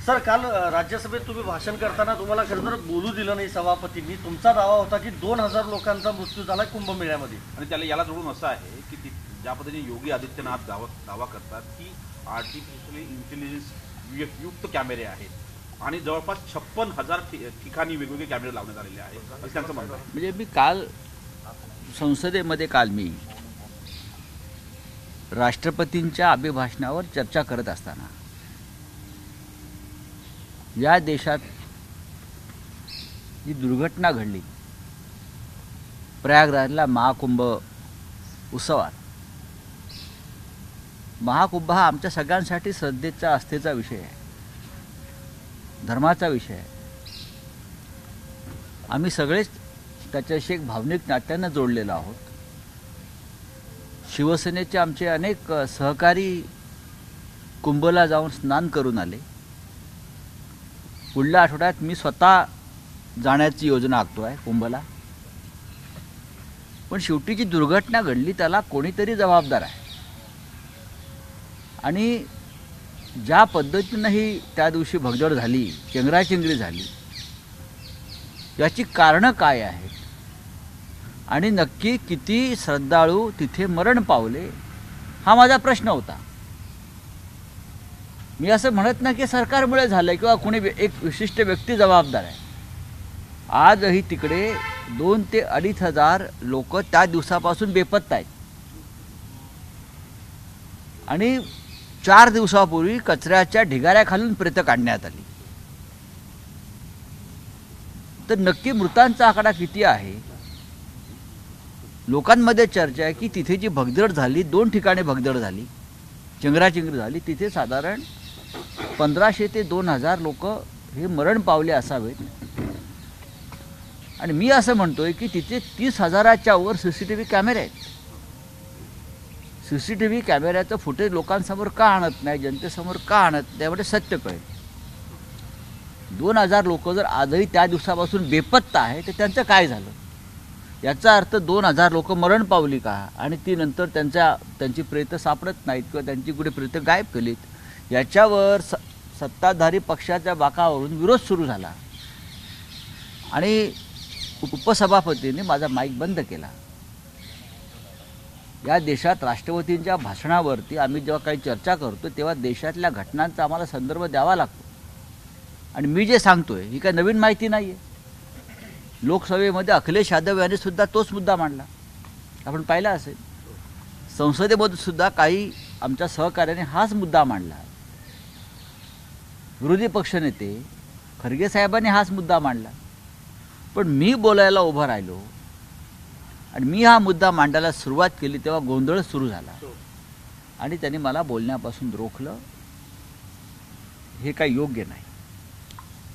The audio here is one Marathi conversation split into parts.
सर, काल राज्यसभेत तुम्ही भाषण करताना तुम्हाला खरं तर बोलू दिलं नाही सभापतींनी. तुमचा दावा होता की 2000 लोकांचा मृत्यू झाला कुंभमेळ्यामध्ये. आणि त्याला याला जोडून असं आहे की ज्या पद्धतीने योगी आदित्यनाथ दावा करतात की आर्टिफिशियल इंटेलिजन्स युक्त कॅमेरे आहेत आणि जवळपास 56,000 ठिकाणी वेगवेगळे कॅमेरे लावण्यात आलेले आहेत असं त्यांचं म्हणणं आहे. म्हणजे मी काल संसदेमध्ये मी राष्ट्रपतींच्या अभिभाषणावर चर्चा करत असताना या देशात जी दुर्घटना घडली प्रयागराजला महाकुंभ उत्सवात, महाकुंभ हा आमच्या सगळ्यांसाठी श्रद्धेचा आस्थेचा विषय आहे, धर्माचा विषय आहे. आम्ही सगळेच त्याच्याशी एक भावनिक नात्यानं जोडलेलो आहोत. शिवसेनेचे आमचे अनेक सहकारी कुंभला जाऊन स्नान करून आले. पुढल्या आठवड्यात मी स्वतः जाण्याची योजना आखतो आहे कुंभला. पण शेवटी जी दुर्घटना घडली त्याला कोणीतरी जबाबदार आहे. आणि ज्या पद्धतीनं ही त्या दिवशी भगदड झाली, चेंगराचेंगरी झाली, याची कारणं काय आहेत आणि नक्की किती श्रद्धाळू तिथे मरण पावले, हा माझा प्रश्न होता. मी असं म्हणत नाही की सरकारमुळे झालं किंवा कोणी एक विशिष्ट व्यक्ती जबाबदार आहे. आजही तिकडे 2,000 ते 2,500 लोक त्या दिवसापासून बेपत्ता आहेत. आणि 4 दिवसापूर्वी कचऱ्याच्या ढिगाऱ्याखालून प्रेतं काढण्यात आली. तर नक्की मृतांचा आकडा किती आहे? लोकांमध्ये चर्चा आहे की तिथे जी भगदड झाली, 2 ठिकाणी भगदड झाली, चेंगराचेंगरी झाली, तिथे साधारण 1500 ते 2000 लोक हे मरण पावले असावेत. आणि मी असं म्हणतोय की तिथे 30,000च्या वर CCTV कॅमेरे आहेत. CCTV कॅमेऱ्याचं फुटेज लोकांसमोर का आणत नाही, जनतेसमोर का आणत नाही, त्यामुळे सत्य कळेल. 2000 लोक जर आजही त्या दिवसापासून बेपत्ता आहे तर त्यांचं काय झालं? याचा अर्थ 2000 लोक मरण पावली का आणि ती नंतर त्यांची प्रेतं सापडत नाहीत किंवा त्यांची कुठे प्रेतं गायब केलीत, याच्यावर सत्ताधारी पक्षाच्या बाकावरून विरोध सुरू झाला. आणि उपसभापतींनी माझा माईक बंद केला. या देशात राष्ट्रपतींच्या भाषणावरती आम्ही जेव्हा काही चर्चा करतो तेव्हा देशातल्या घटनांचा आम्हाला संदर्भ द्यावा लागतो. आणि मी जे सांगतोय ही काही नवीन माहिती नाही आहे. लोकसभेमध्ये अखिलेश यादव यांनी सुद्धा तोच मुद्दा मांडला, आपण पाहिला असेल. संसदेमध्ये सुद्धा काही आमच्या सहकार्याने हाच मुद्दा मांडला. विरोधी पक्षनेते खरगे साहेबांनी हाच मुद्दा मांडला. पण मी बोलायला उभं राहिलो आणि मी हा मुद्दा मांडायला सुरुवात केली तेव्हा गोंधळ सुरू झाला आणि त्यांनी मला बोलण्यापासून रोखलं. हे काही योग्य नाही.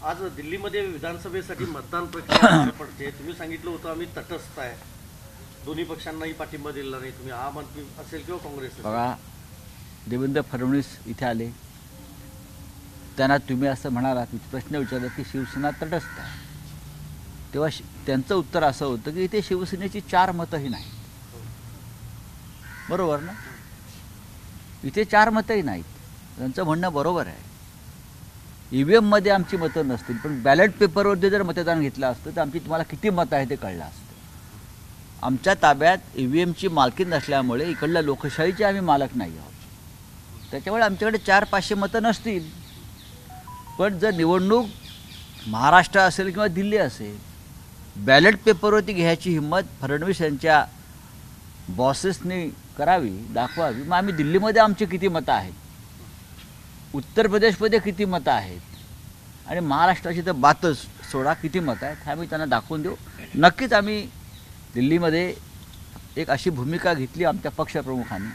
आज दिल्लीमध्ये विधानसभेसाठी मतदान प्रक्रिया पडते. तुम्ही सांगितलं होतं आम्ही तटस्थ आहे, दोन्ही पक्षांनाही पाठिंबा दिला नाही. तुम्ही आम आदमी असेल किंवा काँग्रेस. बघा, देवेंद्र फडणवीस इथे आले, त्यांना तुम्ही असं म्हणालात, प्रश्न विचारला की शिवसेना तटस्थ आहे. तेव्हा त्यांचं उत्तर असं होतं की इथे शिवसेनेची 4 मतंही नाहीत. बरोबर ना? इथे 4 मतंही नाहीत. त्यांचं म्हणणं बरोबर आहे. EVMमध्ये आमची मतं नसतील, पण बॅलेट पेपरवरती जर मतदान घेतलं असतं तर आमची तुम्हाला किती मतं आहे ते कळलं असतं. आमच्या ताब्यात EVMची मालकी नसल्यामुळे इकडल्या लोकशाहीचे आम्ही मालक नाही आहोत. त्याच्यामुळे आमच्याकडे 400-500 मतं नसतील. पण जर निवडणूक महाराष्ट्र असेल किंवा दिल्ली असेल, बॅलेट पेपरवरती घ्यायची हिंमत फडणवीस यांच्या बॉसेसनी करावी, दाखवावी. मग आम्ही दिल्लीमध्ये आमची किती मतं आहेत, उत्तर प्रदेशमध्ये किती मतं आहेत आणि महाराष्ट्राची तर बातच सोडा किती मतं आहेत, हे आम्ही त्यांना दाखवून देऊ. नक्कीच आम्ही दिल्लीमध्ये एक अशी भूमिका घेतली आमच्या पक्षप्रमुखांनी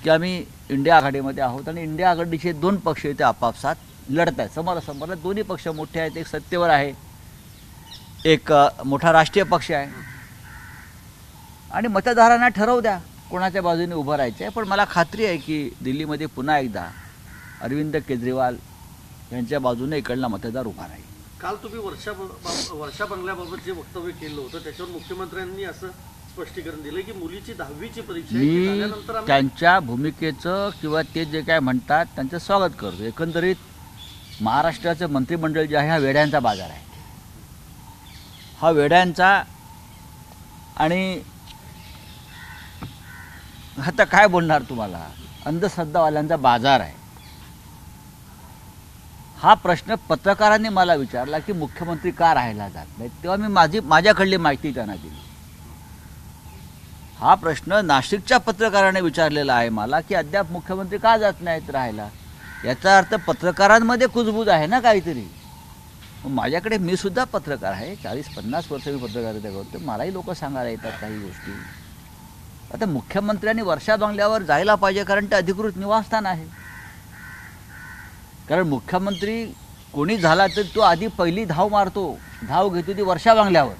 की आम्ही इंडिया आघाडीमध्ये आहोत आणि इंडिया आघाडीचे 2 पक्ष इथे आपापसात लढत आहेत, समोरासमोर. दोन्ही पक्ष मोठे आहेत. एक सत्तेवर आहे, एक मोठा राष्ट्रीय पक्ष आहे. आणि मतदारांना ठरवू द्या कोणाच्या बाजूने उभं राहायचं आहे. पण मला खात्री आहे की दिल्लीमध्ये पुन्हा एकदा अरविंद केजरीवाल यांच्या बाजूने इकडला मतदार उभा राहील. काल तुम्ही वर्षा बंगल्याबाबत जे वक्तव्य केलं होतं त्याच्यावर मुख्यमंत्र्यांनी असं स्पष्टीकरण दिलं की मुलीची 10वीची परीक्षा मी त्यांच्या भूमिकेचं किंवा ते जे काय म्हणतात त्यांचं स्वागत करतो. एकंदरीत महाराष्ट्राचं मंत्रिमंडळ जे आहे हा वेड्यांचा बाजार आहे. हा वेड्यांचा आणि आता काय बोलणार तुम्हाला, अंधश्रद्धावाल्यांचा बाजार आहे. हा प्रश्न पत्रकारांनी मला विचारला की मुख्यमंत्री का राहायला जात नाही, तेव्हा मी माझ्याकडली माहिती त्यांना दिली. हा प्रश्न नाशिकच्या पत्रकाराने विचारलेला आहे मला की अद्याप मुख्यमंत्री का जात नाहीत राहायला. याचा अर्थ पत्रकारांमध्ये कुजबूज आहे ना काहीतरी. माझ्याकडे मी सुद्धा पत्रकार आहे, 40-50 वर्ष मी पत्रकारिता करतो, मलाही लोक सांगायला येतात काही गोष्टी. आता मुख्यमंत्र्यांनी वर्षा बंगल्यावर जायला पाहिजे कारण ते अधिकृत निवासस्थान आहे. कारण मुख्यमंत्री कोणी झाला तर तो आधी पहिली धाव घेतो ती वर्षा बंगल्यावर.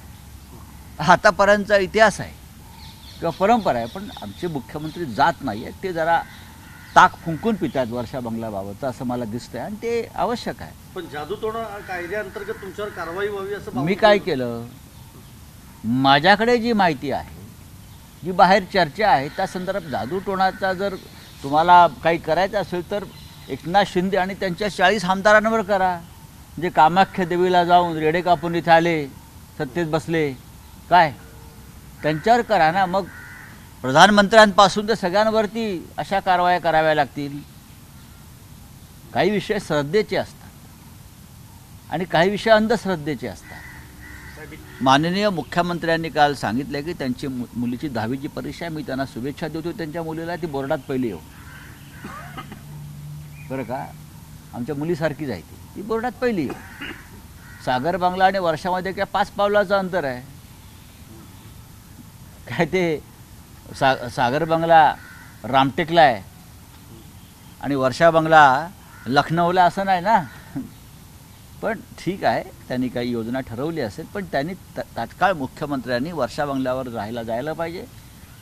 आतापर्यंतचा इतिहास आहे किंवा परंपरा आहे. पण आमचे मुख्यमंत्री जात नाही आहेत, ते जरा ताक फुंकून पितात वर्षा बंगल्याबाबतचं असं मला दिसतंय आणि ते आवश्यक आहे. पण जादूटोणा कायद्याअंतर्गत तुमच्यावर कारवाई व्हावी असं मी काय केलं, माझ्याकडे जी माहिती आहे, जी बाहेर चर्चा आहे, त्या संदर्भात जादूटोणाचा जर तुम्हाला काही करायचं असेल तर एकनाथ शिंदे आणि त्यांच्या 40 आमदारांवर करा. जे कामाख्या देवीला जाऊन रेडे कापून इथे आले, सत्तेत बसले, काय त्यांच्यावर करा ना. मग प्रधानमंत्र्यांपासून तर सगळ्यांवरती अशा कारवाया कराव्या लागतील. काही विषय श्रद्धेचे असतात आणि काही विषय अंधश्रद्धेचे असतात. माननीय मुख्यमंत्र्यांनी काल सांगितलं की त्यांची मुलीची 10वीची परीक्षा, मी त्यांना शुभेच्छा देतो. त्यांच्या मुलीला ती बोर्डात पहिली येऊ, बरं का. आमच्या मुलीसारखीच आहे ती बोर्डात पहिली येऊ. सागर बंगला आणि वर्षामध्ये काय 5 पावलाचं अंतर आहे. काय ते सागर बंगला रामटेकला आहे आणि वर्षा बंगला लखनौला असं नाही ना. पण ठीक आहे, त्यांनी काही योजना ठरवली असेल, पण त्यांनी तात्काळ मुख्यमंत्र्यांनी वर्षा बंगल्यावर राहायला जायला पाहिजे.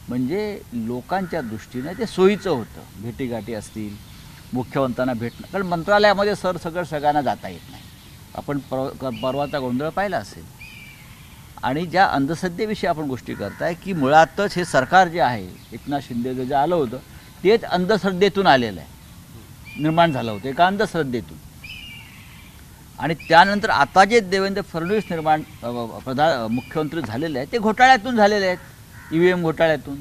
म्हणजे लोकांच्या दृष्टीने ते सोयीचं होतं. भेटीगाठी असतील, मुख्यमंत्र्यांना भेटणं, कारण मंत्रालयामध्ये सगळ्यांना जाता येत नाही. आपण परवाचा गोंधळ पाहिला असेल. आणि ज्या अंधश्रद्धेविषयी आपण गोष्टी करताय की मुळातच हे सरकार जे आहे, एकनाथ शिंदे जे आलं होतं तेच अंधश्रद्धेतून आलेलं आहे, निर्माण झालं होतं एका अंधश्रद्धेतून. आणि त्यानंतर आता जे देवेंद्र फडणवीस मुख्यमंत्री झालेले आहेत ते घोटाळ्यातून झालेले आहेत, EVM घोटाळ्यातून.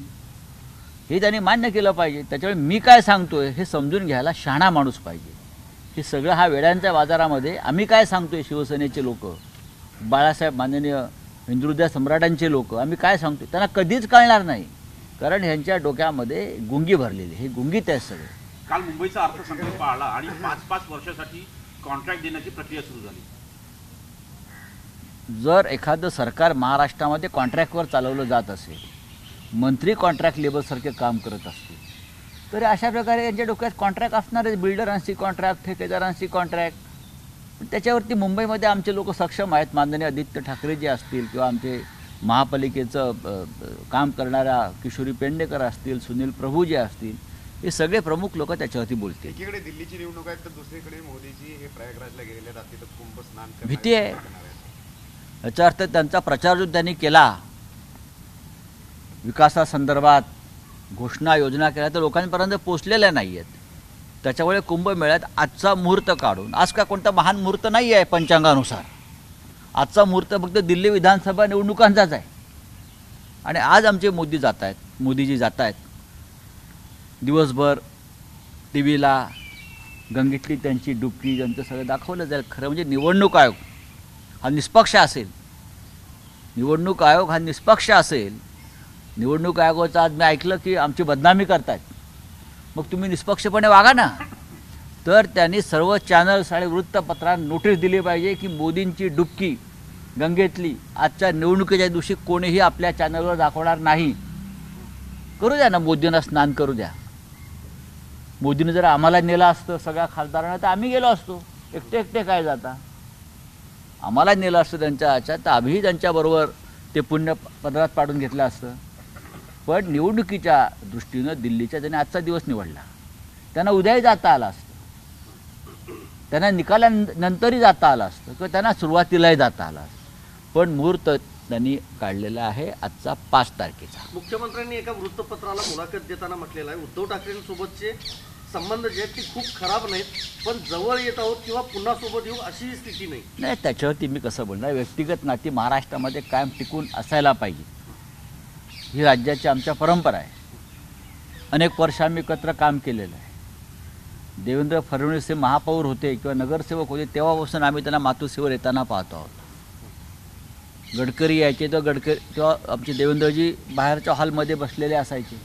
हे त्यांनी मान्य केलं पाहिजे. त्याच्यामुळे मी काय सांगतोय हे समजून घ्यायला शहाणा माणूस पाहिजे. हे सगळं हा वेड्यांच्या बाजारामध्ये आम्ही काय सांगतोय, शिवसेनेचे लोक, बाळासाहेब माननीय हिंदुहृदय सम्राटांचे लोक, आम्ही काय सांगतो त्यांना कधीच कळणार नाही. कारण ह्यांच्या डोक्यामध्ये गुंगी भरलेली, हे गुंगीत आहे सगळे. काल मुंबईचा अर्थसंकल्प आला आणि 5-5 वर्षासाठी कॉन्ट्रॅक्ट देण्याची प्रक्रिया सुरू झाली. जर एखादं सरकार महाराष्ट्रामध्ये कॉन्ट्रॅक्टवर चालवलं जात असेल, मंत्री कॉन्ट्रॅक्ट लेबरसारखे काम करत असतील, तर अशा प्रकारे यांच्या डोक्यात कॉन्ट्रॅक्ट असणारच. बिल्डरांशी कॉन्ट्रॅक्ट, ठेकेदारांशी कॉन्ट्रॅक्ट. त्याच्यावरती मुंबईमध्ये आमचे लोक सक्षम आहेत. माननीय आदित्य ठाकरे जे असतील किंवा आमचे महापालिकेचं काम करणाऱ्या किशोरी पेडणेकर असतील, सुनील प्रभू जे असतील, हे सगळे प्रमुख लोक त्याच्यावरती बोलतील. एकीकडे दिल्लीची निवडणूक आहे तर दुसरीकडे मोदीजी हे प्रयागराजला गेलेले रात्री तर कुंभ स्नान करणार भीती आहे. याचा अर्थ त्यांचा प्रचार जो त्यांनी केला, विकासासंदर्भात घोषणा योजना केल्या, तर लोकांपर्यंत पोचलेल्या नाही आहेत. त्याच्यामुळे कुंभमेळ्यात आजचा मुहूर्त काढून, आज का कोणता महान मुहूर्त नाही आहे पंचांगानुसार, आजचा मुहूर्त फक्त दिल्ली विधानसभा निवडणुकांचाच आहे. आणि आज आमचे मोदीजी जात आहेत दिवसभर TV ला गंगेतली त्यांची डुबकी, त्यांचं सगळं दाखवलं जाईल. खरं म्हणजे निवडणूक आयोग हा निष्पक्ष असेल, निवडणूक आयोग हा निष्पक्ष असेल. निवडणूक आयोगाचं आज मी ऐकलं की आमची बदनामी करतात. मग तुम्ही निष्पक्षपणे वागा ना. तर त्यांनी सर्व चॅनल्स आणि वृत्तपत्रांना नोटीस दिली पाहिजे की मोदींची डुबकी गंगेतली आजच्या निवडणुकीच्या दिवशी कोणीही आपल्या चॅनलवर दाखवणार नाही. करू द्या ना, मोदींना स्नान करू द्या. मोदींनी जर आम्हाला नेलं असतं सगळ्या खासदारांना तर आम्ही गेलो असतो. एकटे काय जाता, आम्हाला नेलं असतं त्यांच्या ह्याच्यात तर आम्हीही त्यांच्याबरोबर ते पुण्य पदरात पाडून घेतलं असतं. पण निवडणुकीच्या दृष्टीनं दिल्लीच्या त्यांनी आजचा दिवस निवडला. त्यांना उद्याही जाता आलं असतं, त्यांना निकालानंतरही जाता आलं असतं किंवा त्यांना सुरुवातीलाही जाता आलं असतं. पण मुहूर्त त्यांनी काढलेला आहे आजचा 5 तारखेचा. मुख्यमंत्र्यांनी एका वृत्तपत्राला मुलाखत देताना म्हटलेलं आहे, उद्धव ठाकरेंसोबतचे संबंध जे आहेत ते खूप खराब नाहीत, पण जवळ येत आहोत किंवा पुन्हा सोबत येऊ अशी स्थिती नाही. नाही, त्याच्यावरती मी कसं बोलणार, व्यक्तिगत नाती महाराष्ट्रामध्ये कायम टिकून असायला पाहिजे, ही राज्याची आमच्या परंपरा आहे. अनेक वर्ष आम्ही एकत्र काम केलेलं आहे. देवेंद्र फडणवीस हे महापौर होते किंवा नगरसेवक होते तेव्हापासून आम्ही त्यांना मातोश्रीवर येताना पाहतो आहोत. गडकरी यायचे तर तेव्हा आमचे देवेंद्रजी बाहेरच्या हॉलमध्ये बसलेले असायचे,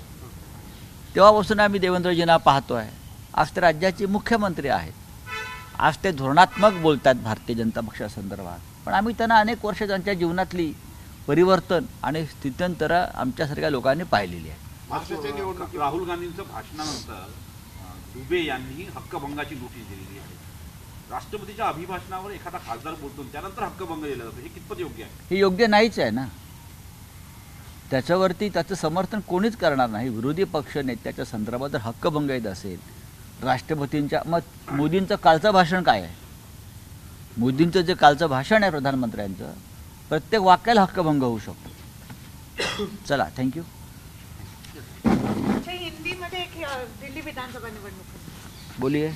तेव्हापासून आम्ही देवेंद्रजींना पाहतो आहे. आज ते राज्याचे मुख्यमंत्री आहेत, आज ते धोरणात्मक बोलतात भारतीय जनता पक्षासंदर्भात, पण आम्ही त्यांना अनेक वर्ष त्यांच्या जीवनातली परिवर्तन आणि स्थित्यंतरं आमच्यासारख्या लोकांनी पाहिलेली आहे. महाराष्ट्राच्या निवडणुकीत राहुल गांधींचं भाषणानंतर दुबे यांनी हक्कभंगाची नोटीस दिलेली आहे. राष्ट्रपतीच्या अभिभाषणावर एखादा खासदार बोलतो त्यानंतर हक्कभंग दिला जातो, हे कितपत योग्य आहे? हे योग्य नाहीच आहे ना. त्याच्यावरती त्याचं समर्थन कोणीच करणार नाही. विरोधी पक्ष नेत्याच्या संदर्भात जर हक्कभंग येत असेल, राष्ट्रपतींच्या मग मोदींचं कालचं भाषण काय आहे? मोदींचं जे कालचं भाषण आहे प्रधानमंत्र्यांचं, प्रत्येक वाक्याला हक्कभंग होऊ शकतो. चला, थँक्यू. अच्छा, हिंदीमध्ये एक दिल्ली विधानसभा निवडणूक बोलिए.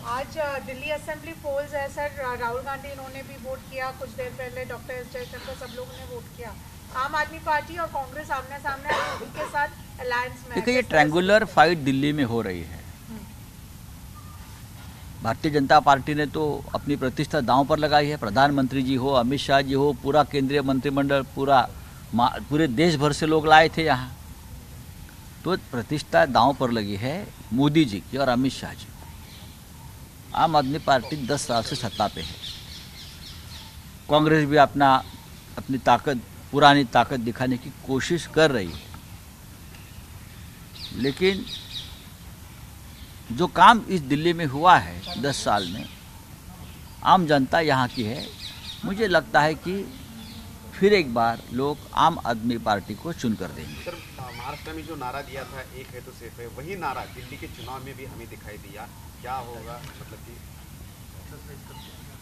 आज दिल्ली असेंबली पोल्स है सर, राहुल गांधी इन्होंने भी वोट किया, कुछ देर पहले डॉक्टर एस जयशंकर, सब लोगों ने वोट किया. आम आदमी पार्टी और कांग्रेस आमने सामने उनके साथ अलायंस में. देखिए, ये ट्रायंगुलर फाइट दिल्ली में हो रही है. भारतीय जनता पार्टी ने तो अपनी प्रतिष्ठा दांव पर लगाई है. प्रधानमंत्री जी हो, अमित शाह जी हो, पूरा केंद्रीय मंत्रिमंडल, पूरे देश भर से लोग लाए थे यहाँ, तो प्रतिष्ठा दांव पर लगी है मोदी जी की और अमित शाह जी. आम आदमी पार्टी 10 साल से सत्ता पे है. कांग्रेस भी अपनी ताकत, पुरानी ताकत दिखाने की कोशिश कर रही है, लेकिन जो काम इस दिल्ली में हुआ है 10 साल में, आम जनता यहाँ की है. मुझे लगता है कि फिर एक बार लोग आम आदमी पार्टी को चुनकर देंगे. सर, महाराष्ट्र में जो नारा दिया था एक है तो सेफ है, वही नारा दिल्ली के चुनाव में भी हमें दिखाई दिया. क्या होगा, मतलब कि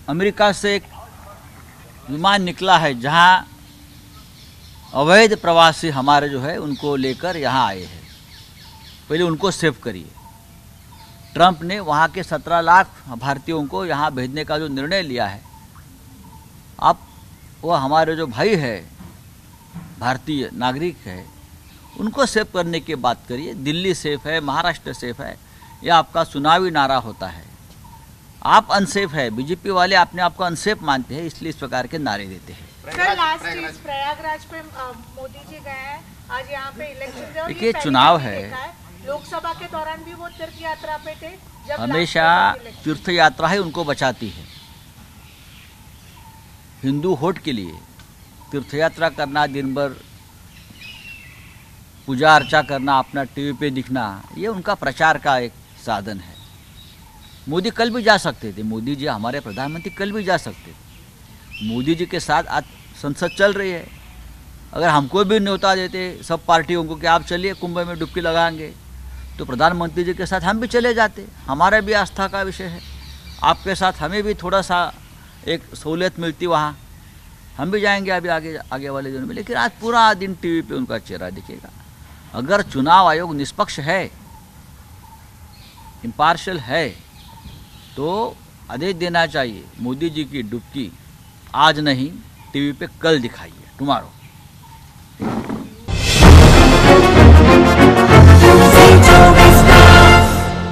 अमेरिका से एक विमान निकला है जहाँ अवैध प्रवासी हमारे जो है उनको लेकर यहाँ आए हैं. पहले उनको सेव करिए. ट्रंप ने वहाँ के 17 लाख भारतीयों को यहाँ भेजने का जो निर्णय लिया है, अब वो हमारे जो भाई है, भारतीय नागरिक है, उनको सेव करने की बात करिए. दिल्ली सेफ है, महाराष्ट्र सेफ है, यह आपका चुनावी नारा होता है. आप अनसेफ है, बीजेपी वाले अपने आप को अनसेफ मानते हैं, इसलिए इस प्रकार के नारे देते हैं. सर, लास्ट चीज, प्रयागराज पे मोदी जी गए हैं, आज यहाँ पे इलेक्शन. देखिए, चुनाव है, लोकसभा के दौरान भी वो तीर्थ यात्रा पे थे. जब हमेशा तीर्थ यात्रा ही उनको बचाती है. हिंदू वोट के लिए तीर्थ यात्रा करना, दिन भर पूजा अर्चा करना, अपना टीवी पे दिखना, ये उनका प्रचार का एक साधन है. मोदी कल भी जा सकते थे, मोदी जी हमारे प्रधानमंत्री कल भी जा सकते थे. मोदी जी के साथ आज संसद चल रही है. अगर हमको भी न्योता देते सब पार्टियों को कि आप चलिए कुंभ में डुबकी लगाएंगे, तो प्रधानमंत्री जी के साथ हम भी चले जाते. हमारा भी आस्था का विषय है. आपके साथ हमें भी थोड़ा सा एक सहूलियत मिलती, वहाँ हम भी जाएंगे अभी आगे वाले दिनों में. लेकिन आज पूरा दिन टीवी पे उनका चेहरा दिखेगा. अगर चुनाव आयोग निष्पक्ष है, इम्पार्शियल है, तो आदेश देना चाहिए मोदी जी की डुबकी आज नहीं, टीवी पे कल दिखाइए, टुमारो.